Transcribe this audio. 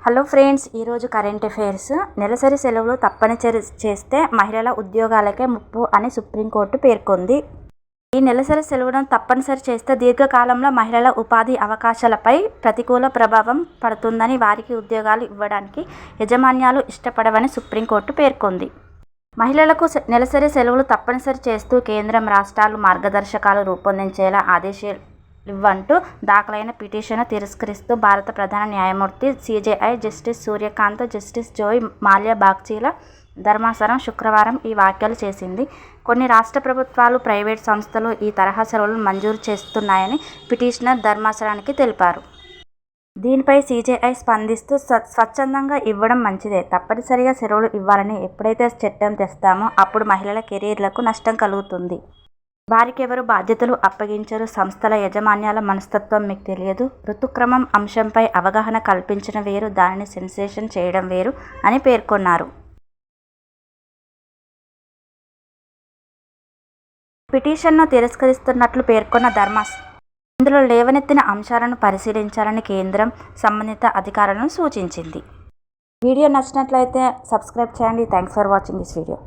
Hello friends, ఈరోజు current affairs. నెలసరి సెలవులు తప్పనిసరి చేస్తే మహిళల ఉద్యోగాలకే ముప్పు అని సుప్రీంకోర్టు పేర్కొంది. ఈ నెలసరి సెలవులను తప్పనిసరి చేస్తే దీర్ఘకాలంలో మహిళల ఉపాధి అవకాశాలపై ప్రతికూల ప్రభావం పడుతుందని, వారికి ఉద్యోగాలు ఇవ్వడానికి యాజమాన్యాలు ఇష్టపడవని సుప్రీంకోర్టు పేర్కొంది. మహిళలకు నెలసరి సెలవులు తప్పనిసరి చేస్తూ కేంద్రం, రాష్ట్రాలు మార్గదర్శకాలు రూపొందించేలా ఆదేశాలివ్వంటూ దాఖలైన పిటిషన్ను తిరస్కరిస్తూ భారత ప్రధాన న్యాయమూర్తి (CJI) justice Surya Kant, justice Joy Mallya బాగ్చీల ధర్మాసనం శుక్రవారం ఈ వ్యాఖ్యలు చేసింది. కొన్ని రాష్ట్ర ప్రభుత్వాలు, ప్రైవేటు సంస్థలు ఈ తరహా సెలవులను మంజూరు చేస్తున్నాయని పిటిషనర్ ధర్మాసనానికి తెలిపారు. దీనిపై సీజేఐ స్పందిస్తూ స్వచ్ఛందంగా ఇవ్వడం మంచిదే. తప్పనిసరిగా సెలవులు ఇవ్వాలని ఎప్పుడైతే చట్టం తెస్తామో అప్పుడు మహిళల కెరీర్లకు నష్టం కలుగుతుంది. వారికెవరూ బాధ్యతలు అప్పగించరు. సంస్థల యాజమాన్యాల మనస్తత్వం మీకు తెలియదు. ఋతుక్రమం అంశంపై అవగాహన కల్పించడం వేరు, దానిని సెన్సేషన్ చేయడం వేరు అని పేర్కొన్నారు. పిటిషన్ను తిరస్కరిస్తున్నట్లు పేర్కొన్న ధర్మాసనం ఇందులో లేవనెత్తిన అంశాలను పరిశీలించాలని కేంద్రం సంబంధిత అధికారులను సూచించింది. వీడియో నచ్చినట్లయితే సబ్స్క్రైబ్ చేయండి. Thanks for watching this video.